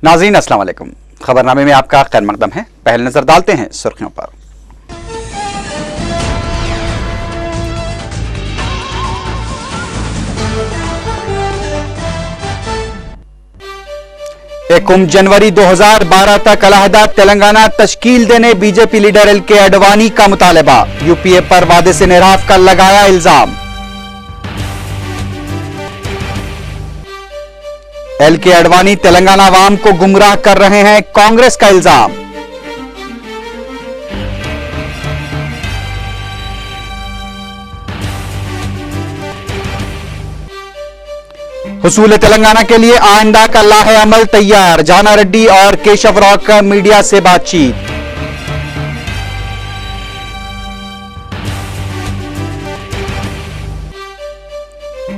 नाज़रीन अस्सलाम वालेकुम। खबरनामे में आपका खैर मकदम है। पहले नजर डालते हैं सुर्खियों पर। एकम जनवरी 2012 तक अलहदा तेलंगाना तश्कील देने बीजेपी लीडर एल.के. अडवाणी का मुतालबा। यूपीए पर वादे से निराफ का लगाया इल्जाम। एल.के. अडवाणी तेलंगाना अवाम को गुमराह कर रहे हैं, कांग्रेस का इल्जाम। हुसूल तेलंगाना के लिए आइंदा का लाहे अमल तैयार। जाना रेड्डी और केशव राव का मीडिया से बातचीत।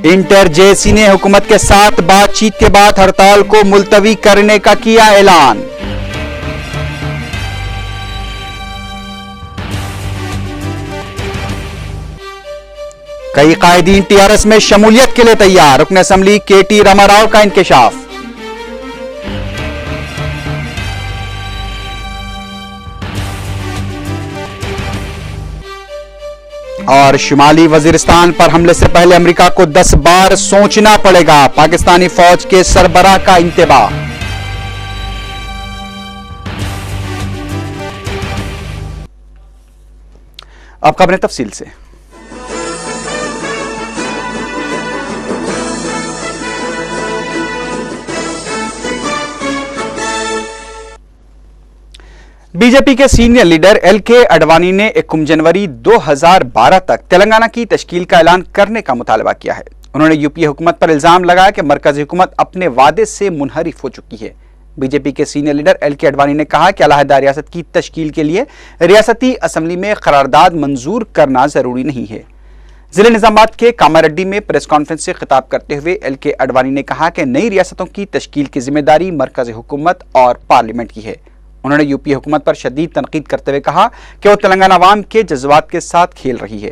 इंटर जेसी ने हुकूमत के साथ बातचीत के बाद हड़ताल को मुलतवी करने का किया ऐलान। कई कायदीन टीआरएस में शमूलियत के लिए तैयार। रुकन असेंबली के.टी. रामाराव का इंकशाफ। और शुमाली वजीरिस्तान पर हमले से पहले अमेरिका को 10 बार सोचना पड़ेगा। पाकिस्तानी फौज के सरबराह का इंतबाह। अब खबरें तफसील से। बीजेपी के सीनियर लीडर एल.के. अडवाणी ने 1 जनवरी 2012 तक तेलंगाना की तश्कील का ऐलान करने का मुतालबा किया है। उन्होंने यूपीए हुकूमत पर इल्जाम लगाया कि मरकजी हुकूमत अपने वादे से मुनहरिफ हो चुकी है। बीजेपी के सीनियर लीडर एल.के. अडवाणी ने कहा कि अलहदा रियासत की तश्कील के लिए रियासती असम्बली में करारदाद मंजूर करना जरूरी नहीं है। जिले निजामाबाद के कामारेड्डी में प्रेस कॉन्फ्रेंस से खिताब करते हुए एल.के. अडवाणी ने कहा कि नई रियासतों की तश्कील की जिम्मेदारी मरकजी हुकूमत और पार्लियामेंट की है। उन्होंने यूपी हुकूमत पर शदीद तनकीद करते हुए कहा कि वो तेलंगाना अवाम के जज्बात के साथ खेल रही है।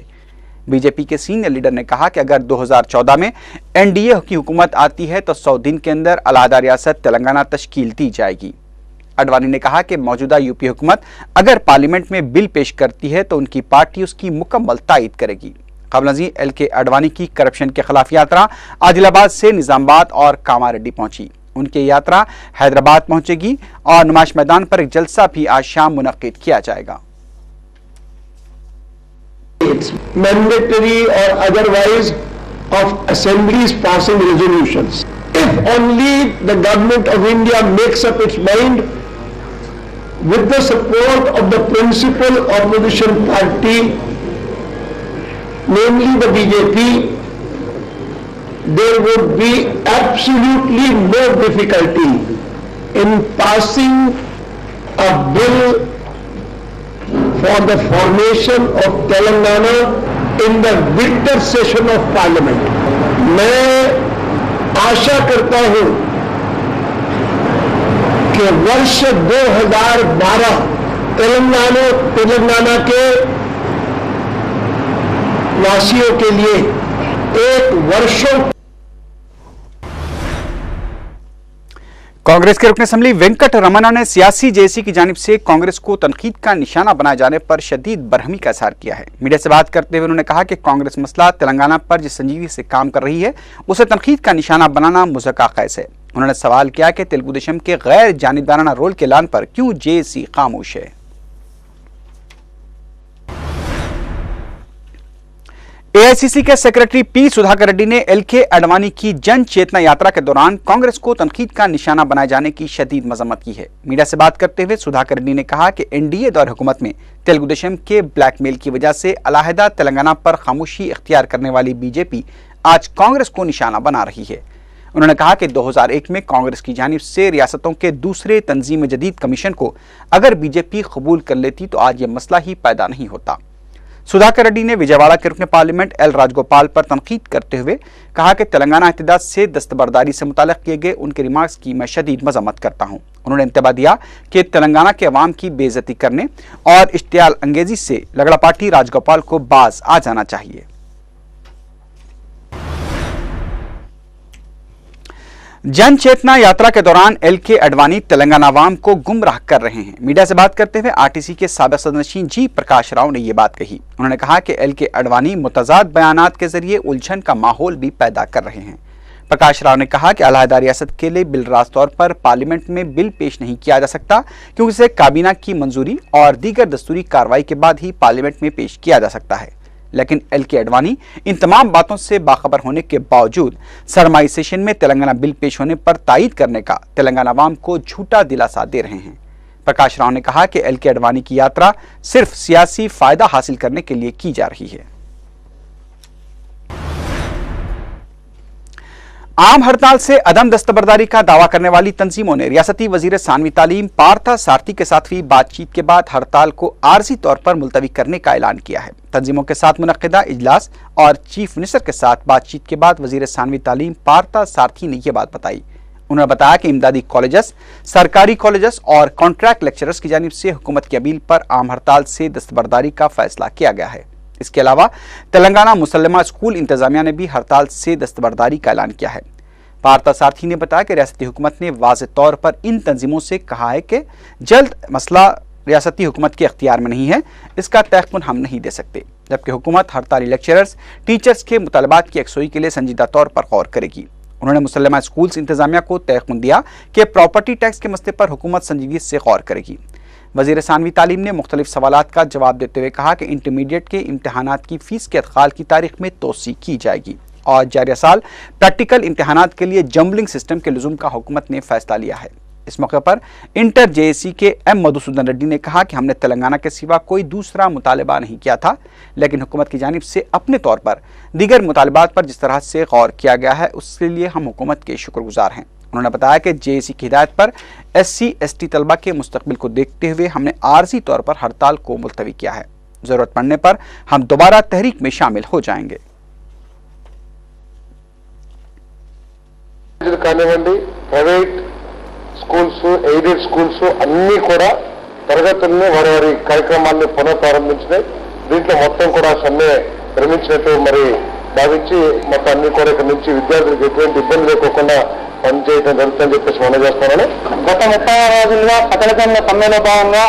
बीजेपी के सीनियर लीडर ने कहा कि अगर 2014 में एनडीए की हुकूमत आती है तो 100 दिन के अंदर अलहदा रियासत तेलंगाना तश्कील दी जाएगी। अडवाणी ने कहा कि मौजूदा यूपी हुकूमत अगर पार्लियामेंट में बिल पेश करती है तो उनकी पार्टी उसकी मुकम्मल तायीद करेगी। कबल नज़ीर एल.के. अडवाणी की करप्शन के खिलाफ यात्रा आदिलाबाद से निजामाबाद और कामारेड्डी पहुंची। उनकी यात्रा हैदराबाद पहुंचेगी और नुमाइश मैदान पर एक जलसा भी आज शाम मुनक्किद किया जाएगा। Mandatory or otherwise of assemblies passing resolutions. If only the government of India makes up its mind with the support of the principal opposition party, namely the BJP, there would be absolutely no difficulty in passing a bill for the formation of Telangana in the winter session of Parliament. मैं आशा करता हूं कि वर्ष 2012 तेलंगाना के वासियों के लिए एक वर्षों। कांग्रेस के रुकन असेंबली वेंकट रमन्ना ने सियासी जेसी की जानिब से कांग्रेस को तनकीद का निशाना बनाए जाने पर शदीद बरहमी का इजहार किया है। मीडिया से बात करते हुए उन्होंने कहा कि कांग्रेस मसला तेलंगाना पर जिस संजीदगी से काम कर रही है उसे तनकीद का निशाना बनाना मुज़क्का कैस है। उन्होंने सवाल किया कि तेलुगु देशम के गैर जानिबदाराना रोल के ऐलान पर क्यों जेसी खामोश है। एआईसीसी के सेक्रेटरी पी सुधाकर रेड्डी ने एल.के. अडवाणी की जन चेतना यात्रा के दौरान कांग्रेस को तनकीद का निशाना बनाए जाने की शदीद मजम्मत की है। मीडिया से बात करते हुए सुधाकर रेड्डी ने कहा कि एनडीए दौर हुकूमत में तेलुगु देशम के ब्लैकमेल की वजह से अलहदा तेलंगाना पर खामोशी इख्तियार करने वाली बीजेपी आज कांग्रेस को निशाना बना रही है। उन्होंने कहा कि 2001 में कांग्रेस की जानिब से रियासतों के दूसरे तंजीम जदीद कमीशन को अगर बीजेपी कबूल कर लेती तो आज यह मसला ही पैदा नहीं होता। सुधाकर रेड्डी ने विजयवाड़ा के रुकन पार्लियामेंट एल राजगोपाल पर तनकीद करते हुए कहा कि तेलंगाना इत्तेहाद से दस्तबरदारी से मुताल्लिक किए गए उनके रिमार्क्स की मैं शदीद मजम्मत करता हूं। उन्होंने इंतबा दिया कि तेलंगाना के अवाम की बेइज्जती करने और इश्तियाल अंगेजी से लगड़ा पार्टी राजगोपाल को बाज आ जाना चाहिए। जन चेतना यात्रा के दौरान एलके अडवाणी तेलंगाना अवाम को गुमराह कर रहे हैं। मीडिया से बात करते हुए आरटीसी के साबिक सदरनशीन जी प्रकाश राव ने यह बात कही। उन्होंने कहा कि एलके अडवाणी मुतजाद बयानात के जरिए उलझन का माहौल भी पैदा कर रहे हैं। प्रकाश राव ने कहा कि अलहदा रियासत के लिए बिलराज तौर पर पार्लियामेंट में बिल पेश नहीं किया जा सकता, क्योंकि इसे काबीना की मंजूरी और दीगर दस्तूरी कार्रवाई के बाद ही पार्लियामेंट में पेश किया जा सकता है। लेकिन एलके अडवाणी इन तमाम बातों से बाखबर होने के बावजूद सरमाई सेशन में तेलंगाना बिल पेश होने पर तायीद करने का तेलंगाना अवाम को झूठा दिलासा दे रहे हैं। प्रकाश राव ने कहा कि एलके अडवाणी की यात्रा सिर्फ सियासी फायदा हासिल करने के लिए की जा रही है। आम हड़ताल से अदम दस्तबरदारी का दावा करने वाली तंजीमों ने रियासती वजीर सानवी तालीम पार्था सारथी के साथ हुई बातचीत के बाद हड़ताल को आर्जी तौर पर मुलतवी करने का ऐलान किया है। तंजीमों के साथ मुनक्किदा इजलास और चीफ मिनिस्टर के साथ बातचीत के बाद वजीर सानवी तालीम पार्था सारथी ने यह बात बताई। उन्होंने बताया कि इमदादी कॉलेजेस, सरकारी कॉलेजेस और कॉन्ट्रैक्ट लेक्चरर्स की जानिब से हुकूमत की अपील पर आम हड़ताल से दस्तबरदारी का फैसला किया गया है। इसके अलावा तेलंगाना मुसल्लमा स्कूल इंतजामिया ने भी हड़ताल से दस्तबरदारी का ऐलान किया है। पार्था सारथी ने बताया कि रियासती हुकूमत ने वाज़ेह तौर पर इन तंजीमों से कहा है कि जल्द मसला रियासती हुकूमत के अख्तियार में नहीं है, इसका तयक़ुन हम नहीं दे सकते, जबकि हुकूमत हड़ताली लेक्चरर्स, टीचर्स के मुतालबात की यकसोई के लिए संजीदा तौर पर गौर करेगी। उन्होंने मुसल्लमा स्कूल्स इंतजामिया को तयक़ुन दिया कि प्रॉपर्टी टैक्स के मसले पर हुकूमत संजीदगी से गौर करेगी। वजीर सानवी तालीम ने मुख्तलिफ सवालात का जवाब देते हुए कहा कि इंटरमीडिएट के इम्तहानात की फीस के अदखाल की तारीख में तोसी की जाएगी और जारी साल प्रैक्टिकल इम्तहानात के लिए जम्बलिंग सिस्टम के लुज़ुम का हुकूमत ने फैसला लिया है। इस मौके पर इंटर जेएसी के एम मधुसूदन रेड्डी ने कहा कि हमने तेलंगाना के सिवा कोई दूसरा मुतालबा नहीं किया था, लेकिन हुकूमत की जानिब से अपने तौर पर दीगर मुतालबात पर जिस तरह से गौर किया गया है उसके लिए हम हुकूमत के शुक्रगुजार हैं। उन्होंने बताया कि जेएसी की हिदायत पर SC/ST तलबा के मुस्तकबिल को देखते हुए हमने आर्जी तौर पर हड़ताल को मुलतवी किया है। जरूरत पड़ने पर हम दोबारा तहरीक में शामिल हो जाएंगे। కానివ్వండి, ప్రైవేట్ స్కూల్స్, ఎయిడెడ్ స్కూల్స్ అన్నీ కూడా తరగతుల్ని వారి కార్యక్రమాన్ని పునఃప్రారంభించినాయి. దీంట్లో మొత్తం కూడా సమ్మె విరమించినట్టు మరి భావించి మొత్తం అన్ని కూడా ఇక్కడ నుంచి విద్యార్థులకు ఎటువంటి ఇబ్బంది లేకుండా పనిచేయడం జరుగుతుందని చెప్పేసి మనం చేస్తున్నాను. గత 30 రోజులుగా పథకంలో సమ్మెలో భాగంగా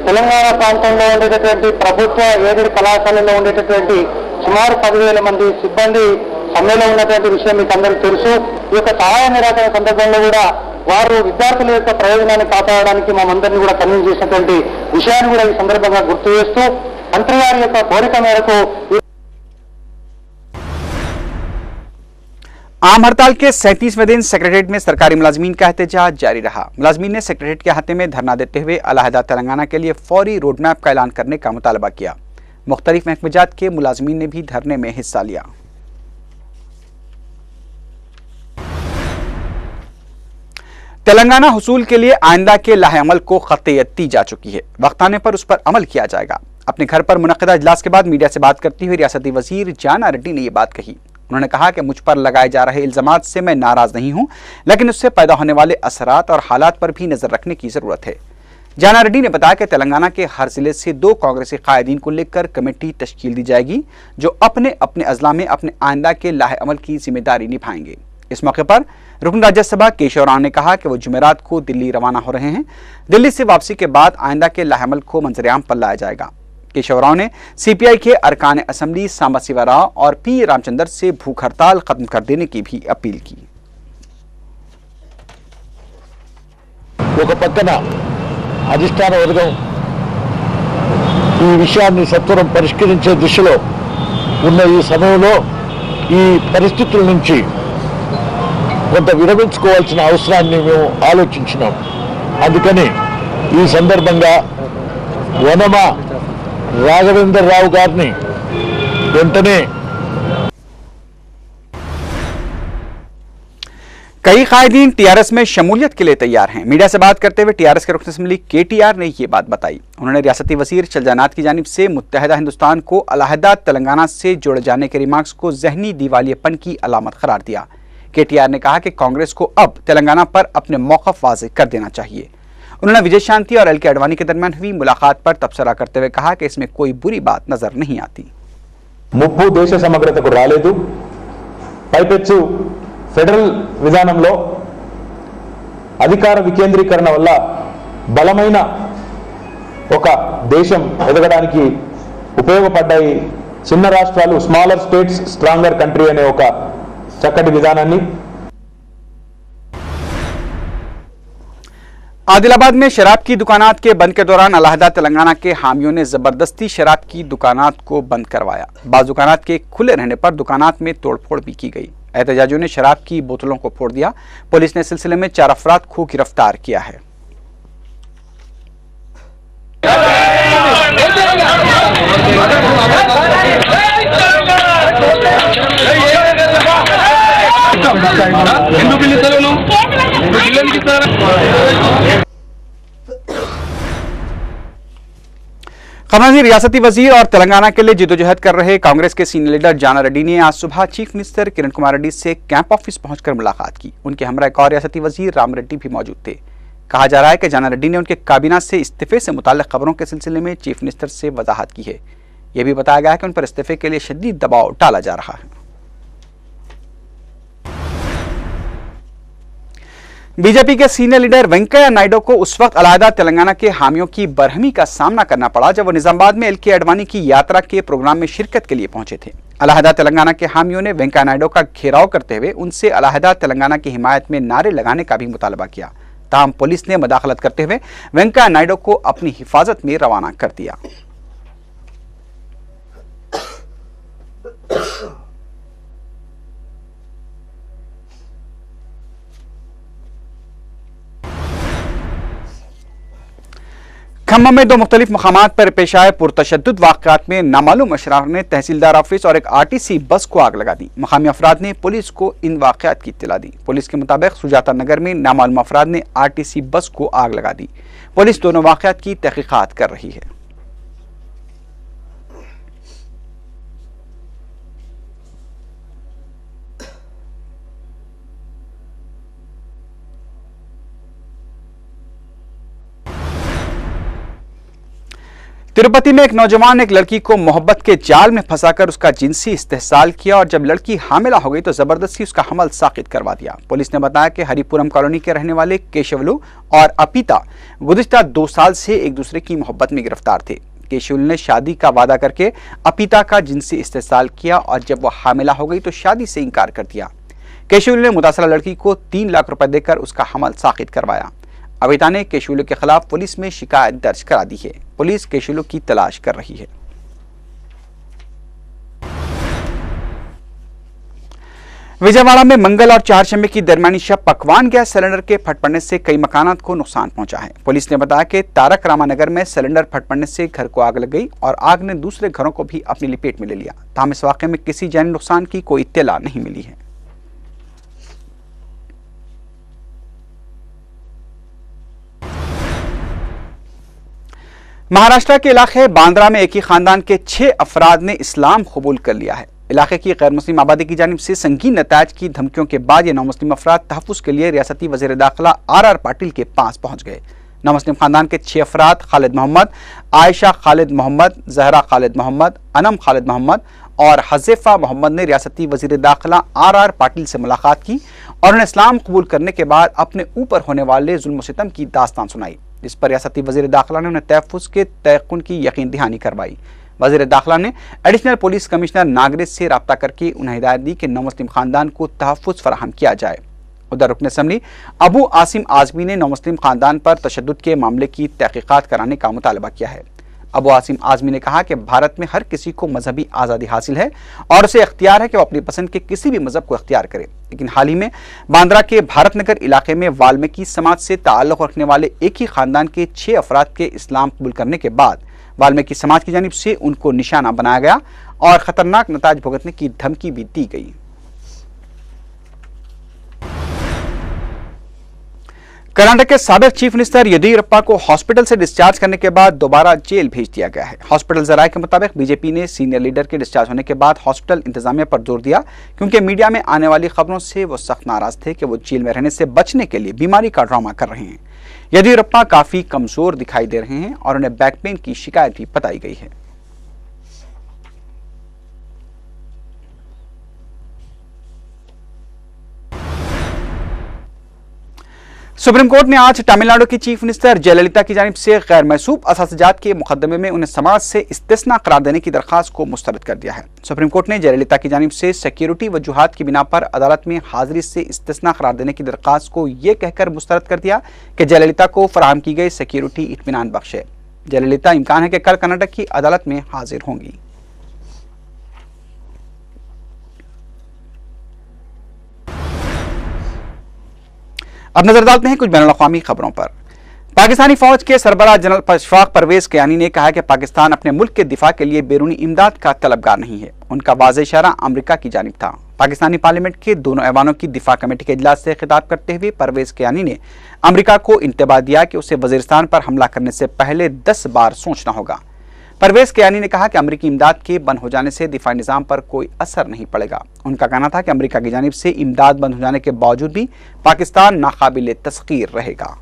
తెలంగాణ ప్రాంతంలో ఉండేటటువంటి ప్రభుత్వ ఎయిడెడ్ కళాశాలలో ఉండేటటువంటి సుమారు 10,000 మంది సిబ్బంది సమ్మెలో ఉన్నటువంటి విషయం మీకు అందరికీ తెలుసు. ఈ యొక్క సహాయ నిరాకరణ సందర్భంలో కూడా వారు విద్యార్థుల యొక్క ప్రయోజనాన్ని కాపాడడానికి మనందరినీ కూడా కన్విన్స్ చేసినటువంటి విషయాన్ని కూడా ఈ సందర్భంగా గుర్తు చేస్తూ మంత్రి గారి యొక్క కోరిక మేరకు आम हड़ताल के 37वें दिन सेक्रेटरीट में सरकारी मुलाजमीन का एहतजाज जारी रहा। मुलाजमीन ने सेक्रेटरीट के अहाते में धरना देते हुए अलहदा तेलंगाना के लिए फौरी रोड मैप का ऐलान करने का मुतालबा किया। मुख्तलिफ महकमेजात के मुलाजमीन ने भी धरने में हिस्सा लिया। तेलंगाना हुसूल के लिए आइंदा के लाहे अमल को खत्तियत दी जा चुकी है, वक्त आने पर उस पर अमल किया जाएगा। अपने घर पर मुनक्किदा इजलास के बाद मीडिया से बात करती हुई रियासती वजीर जाना रेड्डी ने यह बात कही। उन्होंने कहा कि मुझ पर लगाए जा रहे इल्जामात से मैं नाराज नहीं हूं, लेकिन उससे पैदा होने वाले असरात और हालात पर भी नजर रखने की जरूरत है। जाना रेड्डी ने बताया कि तेलंगाना के हर जिले से 2 कांग्रेसी कायदीन को लेकर कमेटी तश्कील दी जाएगी, जो अपने अपने अजला में अपने आइंदा के लाहे अमल की जिम्मेदारी निभाएंगे। इस मौके पर रुकन राज्यसभा केशव राव ने कहा कि वो जुमेरात को दिल्ली रवाना हो रहे हैं। दिल्ली से वापसी के बाद आइंदा के लाहे अमल को मंजरेआम पर लाया जाएगा। केशव राव ने सीपीआई के अरकान असम्बली सांबा शिवा राव और पी रामचंद्र से भूख हड़ताल खत्म कर देने की भी अपील की। ఒక పక్కన అధిష్టాన వర్గం ఈ విషయాన్ని సత్వరం పరిష్కరించే దిశలో ఉన్న ఈ సమయంలో ఈ పరిస్థితుల నుంచి కొంత విరమించుకోవాల్సిన అవసరాన్ని మేము ఆలోచించినాం. అందుకని ఈ సందర్భంగా వనమ राघवेंद्र राव गारनी वेंटने कई कायदीन टीआरएस में शमूलियत के लिए तैयार हैं। मीडिया से बात करते हुए टीआरएस के रुकन असम्बली केटीआर ने यह बात बताई। उन्होंने रियासती वजीर चलजानात की जानिब से मुत्तहदा हिंदुस्तान को अलहदा तेलंगाना से जोड़े जाने के रिमार्क्स को जहनी दिवालियेपन की अलामत करार दिया। केटीआर ने कहा कि कांग्रेस को अब तेलंगाना पर अपने मौक़िफ़ वाज़ेह कर देना चाहिए। उन्होंने विजय शांति और एलके अडवाणी के दरमियान हुई मुलाकात पर तबसरा करते हुए कहा कि इसमें कोई बुरी बात नजर नहीं आती। ముప్పు దేశ సమగ్రతకు రాలేదు, పైపెచ్చు ఫెడరల్ విధానంలో అధికార వికేంద్రీకరణ వల్ల బలమైన ఒక దేశం ఎదగడానికి ఉపయోగపడ్డాయి చిన్న రాష్ట్రాలు, స్మాలర్ స్టేట్స్ స్ట్రాంగర్ కంట్రీ అనే ఒక చక్కటి విధానాన్ని. आदिलाबाद में शराब की दुकानात के बंद के दौरान अलहदा तेलंगाना के हामियों ने जबरदस्ती शराब की दुकानात को बंद करवाया। बाज़ दुकानात के खुले रहने पर दुकानात में तोड़फोड़ भी की गई। एहतजाजियों ने शराब की बोतलों को फोड़ दिया। पुलिस ने इस सिलसिले में 4 अफराद को गिरफ्तार किया है। खबरजी रियासती वजीर और तेलंगाना के लिए जिदोजहद कर रहे कांग्रेस के सीनियर लीडर जाना रेड्डी ने आज सुबह चीफ मिनिस्टर किरण कुमार रेड्डी से कैंप ऑफिस पहुंचकर मुलाकात की। उनके हमरा एक और रियासती वजीर राम रेड्डी भी मौजूद थे। कहा जा रहा है कि जाना रेड्डी ने उनके काबीना से इस्तीफे से मुताल्लिक खबरों के सिलसिले में चीफ मिनिस्टर से वजाहत की है। यह भी बताया गया है कि उन पर इस्तीफे के लिए शदीद दबाव डाला जा रहा है। बीजेपी के सीनियर लीडर वेंकैया नायडू को उस वक्त अलहदा तेलंगाना के हामियों की बरहमी का सामना करना पड़ा जब वो निजामाबाद में एलके अडवाणी की यात्रा के प्रोग्राम में शिरकत के लिए पहुंचे थे। अलहदा तेलंगाना के हामियों ने वेंकैया नायडू का घेराव करते हुए उनसे अलहदा तेलंगाना की हिमायत में नारे लगाने का भी मुतालबा किया। ताहम पुलिस ने मदाखलत करते हुए वेंकैया नायडू को अपनी हिफाजत में रवाना कर दिया। खम्मम में 2 मुख्तलिफ मकामात पर पेश आए पुरतशद्दुद वाक़यात में नामालूम अशरार ने तहसीलदार ऑफिस और एक आरटीसी बस को आग लगा दी। मकामी अफराद ने पुलिस को इन वाक़यात की इत्तला दी। पुलिस के मुताबिक सुजाता नगर में नामालूम अफराद ने आरटीसी बस को आग लगा दी। पुलिस दोनों वाक़यात की तहकीकात कर रही है। तिरुपति में एक नौजवान ने एक लड़की को मोहब्बत के जाल में फंसाकर उसका जिनसी इस्तेहसाल किया और जब लड़की हामिला हो गई तो जबरदस्ती उसका हमल साकित करवा दिया। पुलिस ने बताया कि हरिपुरम कॉलोनी के रहने वाले केशवलू और अपिता गुज़िश्ता 2 साल से एक दूसरे की मोहब्बत में गिरफ्तार थे। केशवलू ने शादी का वादा करके अपिता का जिनसी इस्तेहसाल किया और जब वह हामिला हो गई तो शादी से इनकार कर दिया। केशवलू ने मुतासरा लड़की को 3 लाख रुपए देकर उसका हमल साकित करवाया। अपिता ने केशवलू के खिलाफ पुलिस में शिकायत दर्ज करा दी है। पुलिस केशवलू की तलाश कर रही है। विजयवाड़ा में मंगल और चारशंबे की दरमियानी शब पकवान गैस सिलेंडर के फट पड़ने से कई मकानात को नुकसान पहुंचा है। पुलिस ने बताया कि तारक रामानगर में सिलेंडर फट पड़ने से घर को आग लग गई और आग ने दूसरे घरों को भी अपनी लपेट में ले लिया। ताहम इस वाक़े में किसी जानी नुकसान की कोई इत्तला नहीं मिली है। महाराष्ट्र के इलाके बांद्रा में एक ही खानदान के 6 अफराद ने इस्लाम कबूल कर लिया है। इलाके की गैर मुस्लिम आबादी की जानिब से संगीन नतायज की धमकियों के बाद ये नौ मुस्लिम अफराद तहफ़्फ़ुज़ के लिए रियासती वज़ीर दाखिला आर पाटिल के पास पहुंच गए। नौ मुस्लिम खानदान के 6 अफराद खालिद मोहम्मद, आयशा खालिद मोहम्मद, जहरा खालिद मोहम्मद, अनम खालिद मोहम्मद और हज़ेफ़ा मोहम्मद ने रियासती वज़ीर दाखिला आर पाटिल से मुलाकात की और उन्हें इस्लाम कबूल करने के बाद अपने ऊपर होने वाले जुल्म सितम की दास्तान सुनाई। इस पर रियासती वज़ीर दाखिला ने उन्हें तहफ़्फ़ुज़ के तयक़ुन की यकीन दहानी करवाई। वज़ीर दाखिला ने एडिशनल पुलिस कमिश्नर नागरिक से रब्ता करके उन्हें हिदायत दी कि नौ मुस्लिम खानदान को तहफ़्फ़ुज़ फराहम किया जाए। उधर रुकन असम्बली अबू आसिम आज़मी ने नौ मुस्लिम खानदान पर तशद्दुद के मामले की तहक़ीक़ात कराने का मुतालबा किया है। अबू आसिम आज़मी ने कहा कि भारत में हर किसी को मजहबी आज़ादी हासिल है और उसे इख्तियार है कि वह अपनी पसंद के किसी भी मजहब को इख्तियार करे, लेकिन हाल ही में बांद्रा के भारत नगर इलाके में वाल्मीकि समाज से ताल्लुक़ रखने वाले एक ही खानदान के 6 अफराद के इस्लाम कबूल करने के बाद वाल्मीकि समाज की जानिब से उनको निशाना बनाया गया और ख़तरनाक नताज भुगतने की धमकी भी दी गई। कर्नाटक के साबिक चीफ मिनिस्टर येदियुरप्पा को हॉस्पिटल से डिस्चार्ज करने के बाद दोबारा जेल भेज दिया गया है। हॉस्पिटल जराये के मुताबिक बीजेपी ने सीनियर लीडर के डिस्चार्ज होने के बाद हॉस्पिटल इंतजामिया पर जोर दिया, क्योंकि मीडिया में आने वाली खबरों से वो सख्त नाराज थे कि वो जेल में रहने से बचने के लिए बीमारी का ड्रामा कर रहे हैं। येदियुरप्पा काफी कमजोर दिखाई दे रहे हैं और उन्हें बैक पेन की शिकायत भी बताई गई है। सुप्रीम कोर्ट ने आज तमिलनाडु की चीफ मिनिस्टर जयललिता की जानिब से गैर महसूब असाजात के मुकदमे में उन्हें समाज से इस्तिस्ना करार देने की दरखास्त को मुस्तरद कर दिया है। सुप्रीम कोर्ट ने जयललिता की जानिब से सिक्योरिटी वजूहात की बिना पर अदालत में हाजिरी से इस्तिस्ना करार देने की दरखास्त को यह कहकर मुस्तरद कर दिया कि जयललिता को फराहम की गई सिक्योरिटी इत्मीनान बख्श है। जयललिता इम्कान है कि कल कर्नाटक की अदालत में हाजिर होंगी। अब नजर डालते हैं कुछ बैनुल अक़वामी खबरों पर। पाकिस्तानी फौज के सरबराह जनरल अशफाक परवेज कियानी ने कहा है कि पाकिस्तान अपने मुल्क के दिफा के लिए बैरूनी इमदाद का तलबगार नहीं है। उनका वाज़ेह इशारा अमरीका की जानिब था। पाकिस्तानी पार्लियामेंट के दोनों ऐवानों की दिफा कमेटी के इजलास से खिताब करते हुए परवेज कियानी ने अमरीका को इंतबाह दिया कि उसे वजीरिस्तान पर हमला करने से पहले 10 बार सोचना होगा। परवेज कियानी ने कहा कि अमरीकी इमदाद के बंद हो जाने से दिफाई निज़ाम पर कोई असर नहीं पड़ेगा। उनका कहना था कि अमरीका की जानिब से इमदाद बंद हो जाने के बावजूद भी पाकिस्तान नाकाबिल तस्खीर रहेगा।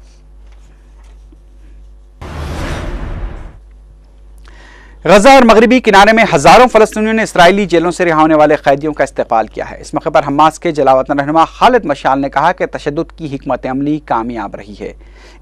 गजा और मगरबी किनारे में हजारों फलस्तीनियों ने इसराइली जेलों से रिहा होने वाले कैदियों का इस्तकबाल किया है। इस मौके पर हमास के जलावतन रहनुमा खालिद मशाल ने कहा कि तशद्दुद की हिकमत अमली कामयाब रही है।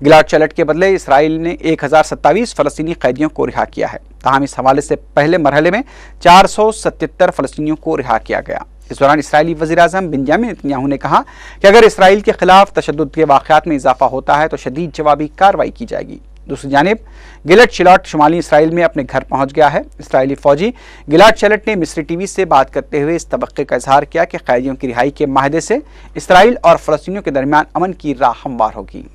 गिलाड चलट के बदले इसराइल ने 1027 फलस्तीनी कैदियों को रिहा किया है। ताहम इस हवाले से पहले मरहले में 477 फलस्तीनियों को रिहा किया गया। इस दौरान इसराइली वज़ीर आज़म बेंजामिन नेतन्याहू ने कहा कि अगर इसराइल के खिलाफ तशद्दुद के वाक़यात में इजाफा होता है तो शदीद जवाबी कार्रवाई की जाएगी। दूसरी जानिब गिलाड चलट शुमाली इसराइल में अपने घर पहुंच गया है। इसराइली फौजी गिलाड चलट ने मिस्री टीवी से बात करते हुए इस तबक्के का इजहार किया कि कैदियों की रिहाई के माहदे से इसराइल और फलस्तीनियों के दरमियान अमन की राह हमवार होगी।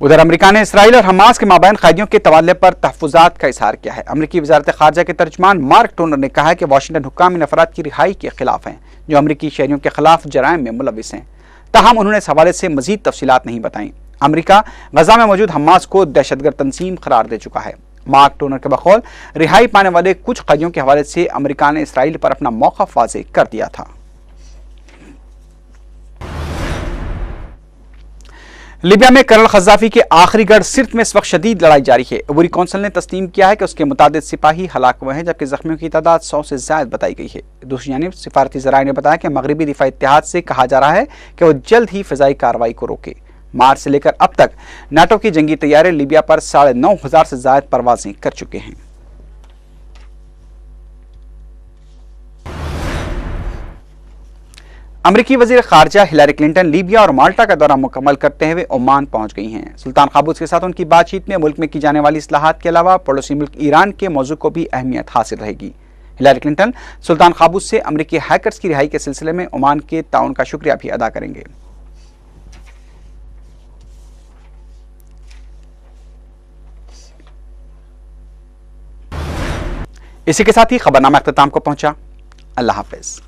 उधर अमेरिका ने इसराइल और हमास के माबैन कैदियों के तबादले पर तहफ़्फ़ुज़ात का इजहार किया है। अमरीकी वज़ारत ख़ारजा के तर्जुमान मार्क टोनर ने कहा है कि वाशिंगटन हुक्काम इन अफराद की रिहाई के खिलाफ हैं जो अमरीकी शहरियों के खिलाफ जराइम में मुलविस हैं। ताहम उन्होंने इस हवाले से मजीद तफसीलात नहीं बताई। अमरीका गजा में मौजूद हमास को दहशतगर्द तंजीम करार दे चुका है। मार्क टोनर के बकौल रिहाई पाने वाले कुछ कैदियों के हवाले से अमरीका ने इसराइल पर अपना मौक़िफ़ वाज़ेह कर दिया था। लीबिया में कर्नल क़ज़्ज़ाफ़ी के आखिरी गढ़ सिर्त में इस वक्त शदीद लड़ाई जारी है। अबूरी कौंसिल ने तस्लीम किया है कि उसके मुतादिद सिपाही हलाक हुए हैं जबकि जख्मियों की तादाद 100 से ज़्यादा बताई गई है। दूसरी जानिब सिफारती ज़राए ने बताया कि मगरबी दिफाई इत्तेहाद से कहा जा रहा है कि वह जल्द ही फ़िज़ाई कार्रवाई को रोके। मार्च से लेकर अब तक नाटो की जंगी तैयारे लीबिया पर 9,500 से ज़्यादा परवाजें कर चुके हैं। अमरीकी वज़ीर ख़ारजा हिलारी क्लिंटन लीबिया और माल्टा का दौरा मुकम्मल करते हुए ओमान पहुंच गई हैं। सुल्तान क़ाबूस के साथ उनकी बातचीत में मुल्क में की जाने वाली इस्लाहात के अलावा पड़ोसी मुल्क ईरान के मौजू को भी अहमियत हासिल रहेगी। हिलारी क्लिंटन सुल्तान क़ाबूस से अमरीकी हैकर्स की रिहाई के सिलसिले में ओमान के ताउन का शुक्रिया भी अदा करेंगे। इसी के साथ ही खबरनामा अख्ताम को पहुंचा। अल्लाह हाफ़िज़।